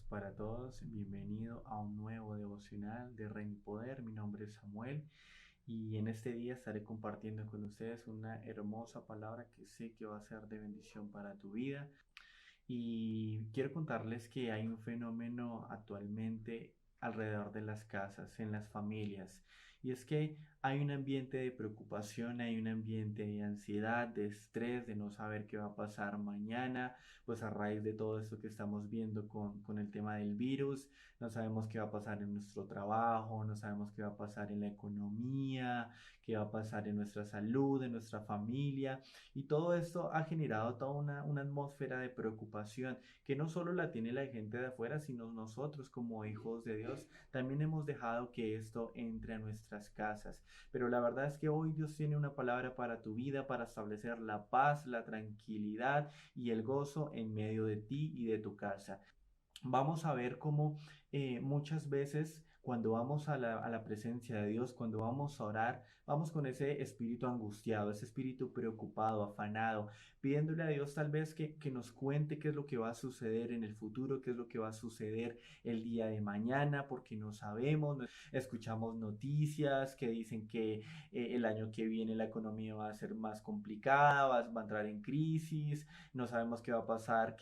para todos, bienvenido a un nuevo devocional de Reino y Poder. Mi nombre es Samuel y en este día estaré compartiendo con ustedes una hermosa palabra que sé que va a ser de bendición para tu vida. Y quiero contarles que hay un fenómeno actualmente alrededor de las casas, en las familias, y es que hay un ambiente de preocupación, hay un ambiente de ansiedad, de estrés, de no saber qué va a pasar mañana, pues a raíz de todo esto que estamos viendo con el tema del virus, no sabemos qué va a pasar en nuestro trabajo, no sabemos qué va a pasar en la economía, qué va a pasar en nuestra salud, en nuestra familia. Y todo esto ha generado toda una atmósfera de preocupación que no solo la tiene la gente de afuera, sino nosotros como hijos de Dios también hemos dejado que esto entre a nuestras casas. Pero la verdad es que hoy Dios tiene una palabra para tu vida, para establecer la paz, la tranquilidad y el gozo en medio de ti y de tu casa. Vamos a ver cómo muchas veces cuando vamos a la presencia de Dios, cuando vamos a orar, vamos con ese espíritu angustiado, ese espíritu preocupado, afanado, pidiéndole a Dios tal vez que nos cuente qué es lo que va a suceder en el futuro, qué es lo que va a suceder el día de mañana, porque no sabemos, escuchamos noticias que dicen que el año que viene la economía va a ser más complicada, va a entrar en crisis, no sabemos qué va a pasar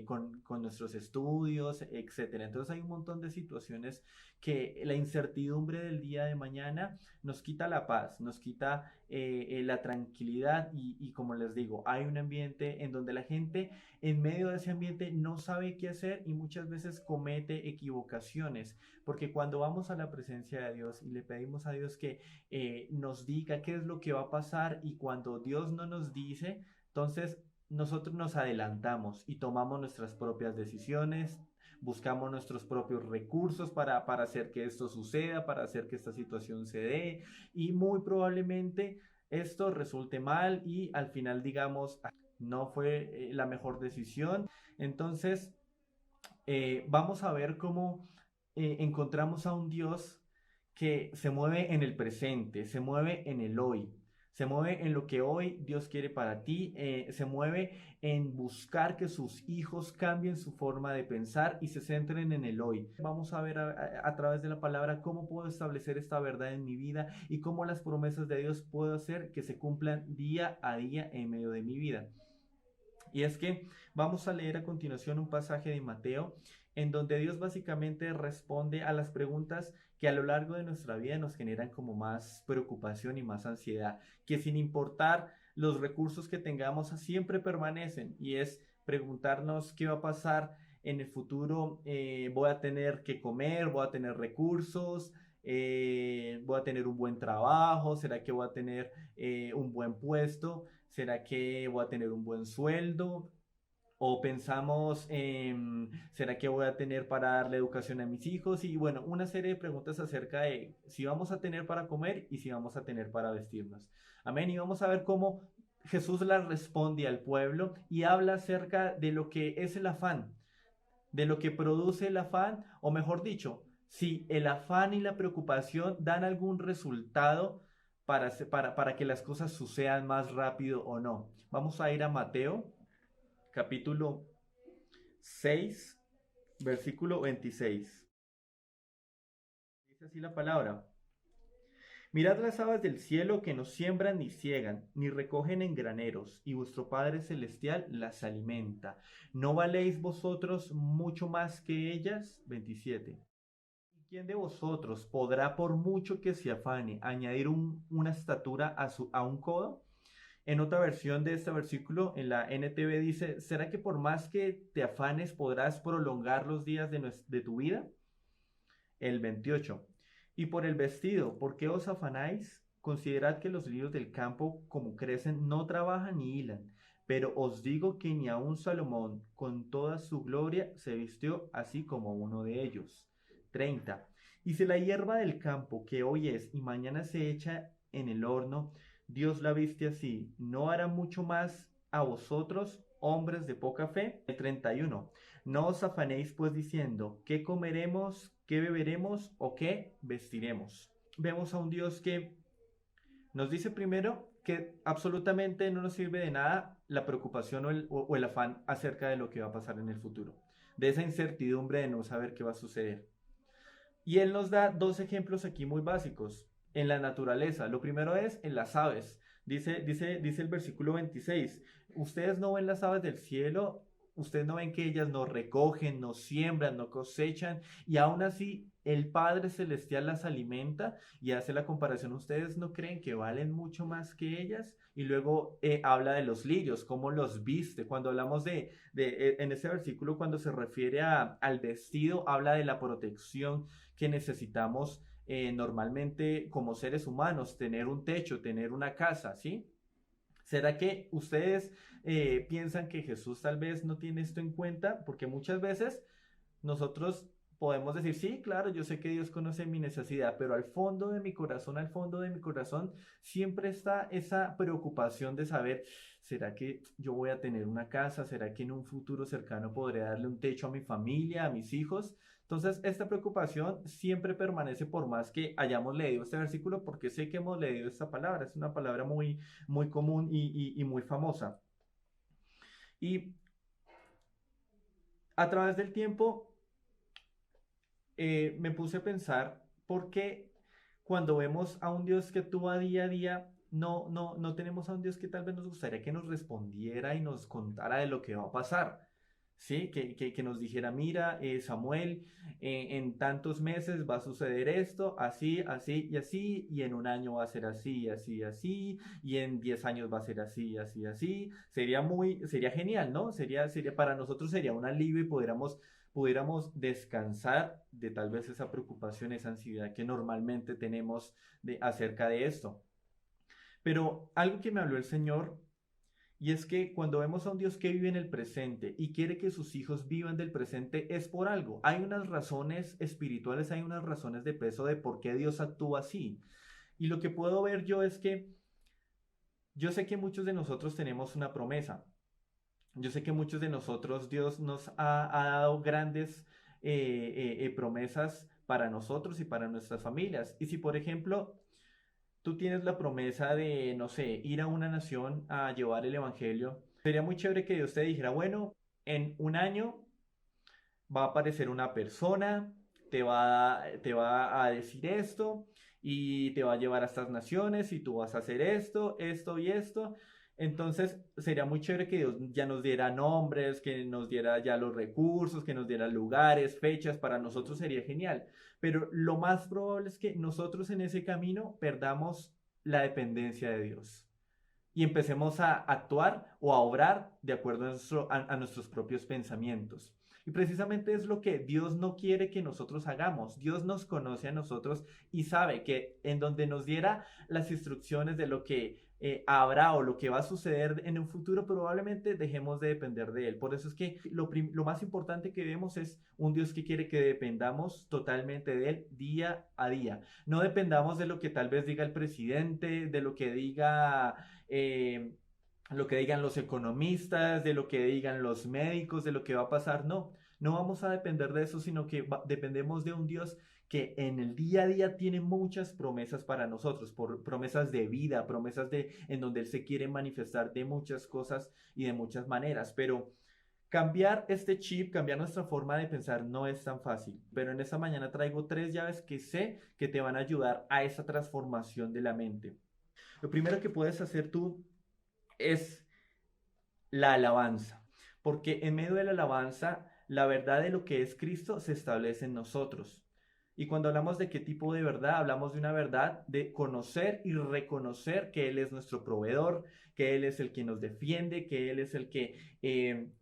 con nuestros estudios, etcétera. Entonces hay un montón de situaciones que la incertidumbre del día de mañana nos quita la paz, nos quita la tranquilidad y como les digo, hay un ambiente en donde la gente en medio de ese ambiente no sabe qué hacer y muchas veces comete equivocaciones, porque cuando vamos a la presencia de Dios y le pedimos a Dios que nos diga qué es lo que va a pasar y cuando Dios no nos dice, entonces nosotros nos adelantamos y tomamos nuestras propias decisiones, buscamos nuestros propios recursos para hacer que esto suceda, para hacer que esta situación se dé y muy probablemente esto resulte mal y al final digamos, "Ah, no fue la mejor decisión". Entonces, vamos a ver cómo encontramos a un Dios que se mueve en el presente, se mueve en el hoy, se mueve en lo que hoy Dios quiere para ti, se mueve en buscar que sus hijos cambien su forma de pensar y se centren en el hoy. Vamos a ver a través de la palabra cómo puedo establecer esta verdad en mi vida y cómo las promesas de Dios puedo hacer que se cumplan día a día en medio de mi vida. Y es que vamos a leer a continuación un pasaje de Mateo en donde Dios básicamente responde a las preguntas que a lo largo de nuestra vida nos generan como más preocupación y más ansiedad, que sin importar los recursos que tengamos siempre permanecen y es preguntarnos qué va a pasar en el futuro. Voy a tener que comer, voy a tener recursos, voy a tener un buen trabajo, será que voy a tener un buen puesto, será que voy a tener un buen sueldo, o pensamos en, ¿será que voy a tener para darle educación a mis hijos? Y bueno, una serie de preguntas acerca de si vamos a tener para comer y si vamos a tener para vestirnos. Amén. Y vamos a ver cómo Jesús las responde al pueblo y habla acerca de lo que es el afán, de lo que produce el afán, o mejor dicho, si el afán y la preocupación dan algún resultado para que las cosas sucedan más rápido o no. Vamos a ir a Mateo, capítulo 6, versículo 26. Dice así la palabra. Mirad las aves del cielo que no siembran ni ciegan, ni recogen en graneros, y vuestro Padre Celestial las alimenta. ¿No valéis vosotros mucho más que ellas? 27. ¿Quién de vosotros podrá, por mucho que se afane, añadir una estatura a un codo? En otra versión de este versículo, en la NTV dice, ¿será que por más que te afanes podrás prolongar los días de tu vida? El 28. Y por el vestido, ¿por qué os afanáis? Considerad que los lirios del campo, como crecen, no trabajan ni hilan. Pero os digo que ni aun Salomón, con toda su gloria, se vistió así como uno de ellos. 30. Y si la hierba del campo, que hoy es y mañana se echa en el horno, Dios la viste así, ¿no hará mucho más a vosotros, hombres de poca fe? El 31. No os afanéis pues diciendo, ¿qué comeremos, qué beberemos o qué vestiremos? Vemos a un Dios que nos dice primero que absolutamente no nos sirve de nada la preocupación o el afán acerca de lo que va a pasar en el futuro. de esa incertidumbre de no saber qué va a suceder. Y él nos da dos ejemplos aquí muy básicos en la naturaleza. Lo primero es en las aves. Dice el versículo 26, ustedes no ven las aves del cielo, ustedes no ven que ellas no recogen, no siembran, no cosechan, y aún así el Padre Celestial las alimenta y hace la comparación. ¿Ustedes no creen que valen mucho más que ellas? Y luego habla de los lirios, cómo los viste. Cuando hablamos en ese versículo, cuando se refiere al vestido, habla de la protección que necesitamos normalmente como seres humanos, tener un techo, tener una casa, ¿sí? ¿Será que ustedes piensan que Jesús tal vez no tiene esto en cuenta? Porque muchas veces nosotros podemos decir, sí, claro, yo sé que Dios conoce mi necesidad, pero al fondo de mi corazón, al fondo de mi corazón, siempre está esa preocupación de saber, ¿será que yo voy a tener una casa? ¿Será que en un futuro cercano podré darle un techo a mi familia, a mis hijos? Entonces, esta preocupación siempre permanece por más que hayamos leído este versículo, porque sé que hemos leído esta palabra, es una palabra muy, muy común y muy famosa. Y a través del tiempo me puse a pensar por qué cuando vemos a un Dios que actúa día a día, no tenemos a un Dios que tal vez nos gustaría que nos respondiera y nos contara de lo que va a pasar. Sí, que nos dijera, mira, Samuel, en tantos meses va a suceder esto, así, así y así, y en un año va a ser así, así, así, y en 10 años va a ser así, así, así. Sería genial, ¿no? Para nosotros sería un alivio y pudiéramos descansar de tal vez esa preocupación, esa ansiedad que normalmente tenemos acerca de esto. Pero algo que me habló el Señor, y es que cuando vemos a un Dios que vive en el presente y quiere que sus hijos vivan del presente, es por algo. Hay unas razones espirituales, hay unas razones de peso de por qué Dios actúa así. Y lo que puedo ver yo es que yo sé que muchos de nosotros tenemos una promesa. Yo sé que muchos de nosotros, Dios nos ha dado grandes promesas para nosotros y para nuestras familias. Y si, por ejemplo, tú tienes la promesa de, no sé, ir a una nación a llevar el evangelio, sería muy chévere que Dios te dijera, bueno, en un año va a aparecer una persona, te va a decir esto y te va a llevar a estas naciones y tú vas a hacer esto, esto y esto. Entonces sería muy chévere que Dios ya nos diera nombres, que nos diera ya los recursos, que nos diera lugares, fechas, para nosotros sería genial. Pero lo más probable es que nosotros en ese camino perdamos la dependencia de Dios y empecemos a actuar o a obrar de acuerdo a nuestros propios pensamientos. Y precisamente es lo que Dios no quiere que nosotros hagamos. Dios nos conoce a nosotros y sabe que en donde nos diera las instrucciones de lo que habrá o lo que va a suceder en un futuro, probablemente dejemos de depender de Él. Por eso es que lo más importante que vemos es un Dios que quiere que dependamos totalmente de Él día a día. No dependamos de lo que tal vez diga el presidente, de eh, lo que digan los economistas, de lo que digan los médicos, de lo que va a pasar. No, no vamos a depender de eso, sino que dependemos de un Dios que en el día a día tiene muchas promesas para nosotros, promesas de vida, en donde Él se quiere manifestar de muchas cosas y de muchas maneras. Pero cambiar este chip, cambiar nuestra forma de pensar no es tan fácil. Pero en esta mañana traigo 3 llaves que sé que te van a ayudar a esa transformación de la mente. Lo primero que puedes hacer tú es la alabanza, porque en medio de la alabanza, la verdad de lo que es Cristo se establece en nosotros. Y cuando hablamos de qué tipo de verdad, hablamos de una verdad de conocer y reconocer que Él es nuestro proveedor, que Él es el que nos defiende, que Él es el que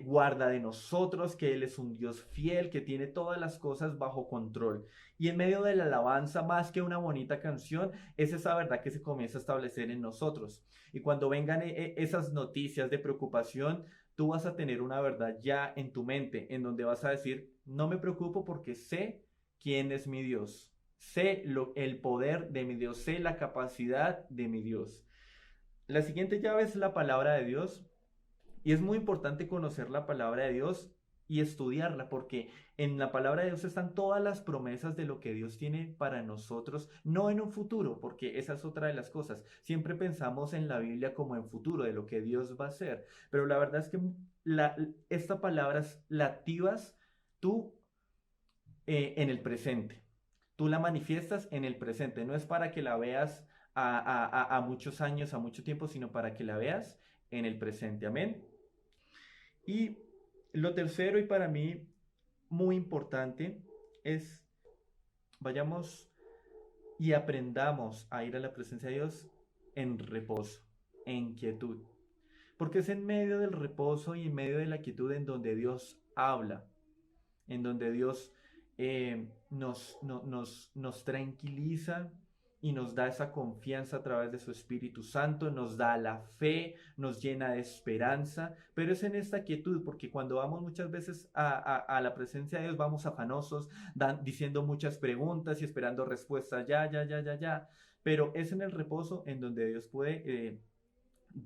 guarda de nosotros, que Él es un Dios fiel, que tiene todas las cosas bajo control. Y en medio de la alabanza, más que una bonita canción, es esa verdad que se comienza a establecer en nosotros. Y cuando vengan esas noticias de preocupación, tú vas a tener una verdad ya en tu mente, en donde vas a decir, no me preocupo porque sé quién es mi Dios, sé el poder de mi Dios, sé la capacidad de mi Dios. La siguiente llave es la palabra de Dios y es muy importante conocer la palabra de Dios y estudiarla, porque en la palabra de Dios están todas las promesas de lo que Dios tiene para nosotros, no en un futuro, porque esa es otra de las cosas. Siempre pensamos en la Biblia como en futuro, de lo que Dios va a hacer, pero la verdad es que esta palabra la activas tú en el presente. Tú la manifiestas en el presente. No es para que la veas a muchos años, a mucho tiempo, sino para que la veas en el presente. Amén. Y lo tercero y para mí muy importante es vayamos y aprendamos a ir a la presencia de Dios en reposo, en quietud. Porque es en medio del reposo y en medio de la quietud en donde Dios habla, en donde Dios nos tranquiliza y nos da esa confianza a través de su Espíritu Santo, nos da la fe, nos llena de esperanza, pero es en esta quietud, porque cuando vamos muchas veces a la presencia de Dios, vamos afanosos, diciendo muchas preguntas y esperando respuestas, ya, pero es en el reposo en donde Dios puede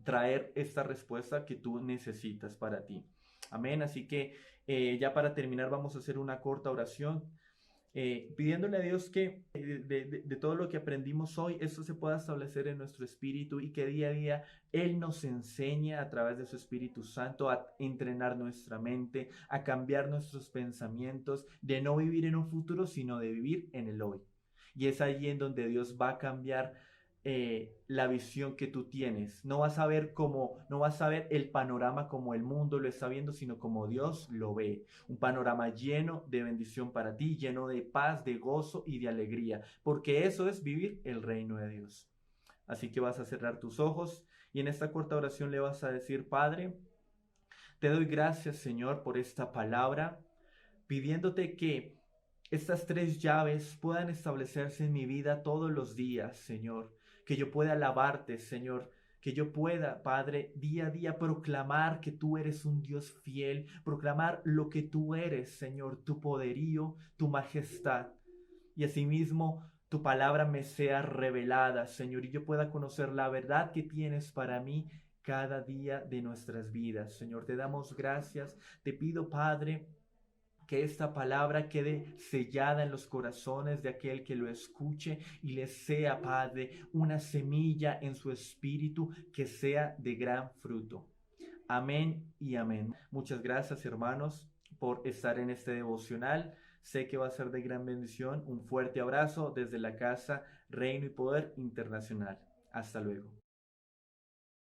traer esta respuesta que tú necesitas para ti. Amén. Así que ya para terminar vamos a hacer una corta oración. Pidiéndole a Dios que de todo lo que aprendimos hoy, esto se pueda establecer en nuestro espíritu y que día a día Él nos enseñe a través de su Espíritu Santo a entrenar nuestra mente, a cambiar nuestros pensamientos, de no vivir en un futuro, sino de vivir en el hoy. Y es allí en donde Dios va a cambiar la visión que tú tienes. No vas a ver el panorama como el mundo lo está viendo, sino como Dios lo ve. Un panorama lleno de bendición para ti, lleno de paz, de gozo y de alegría, porque eso es vivir el reino de Dios. Así que vas a cerrar tus ojos y en esta corta oración le vas a decir: Padre, te doy gracias, Señor, por esta palabra, pidiéndote que estas tres llaves puedan establecerse en mi vida todos los días, Señor. Que yo pueda alabarte, Señor. Que yo pueda, Padre, día a día proclamar que tú eres un Dios fiel, proclamar lo que tú eres, Señor, tu poderío, tu majestad. Y asimismo, tu palabra me sea revelada, Señor, y yo pueda conocer la verdad que tienes para mí cada día de nuestras vidas. Señor, te damos gracias. Te pido, Padre, que esta palabra quede sellada en los corazones de aquel que lo escuche y le sea, Padre, una semilla en su espíritu que sea de gran fruto. Amén y amén. Muchas gracias, hermanos, por estar en este devocional. Sé que va a ser de gran bendición. Un fuerte abrazo desde la casa Reino y Poder Internacional. Hasta luego.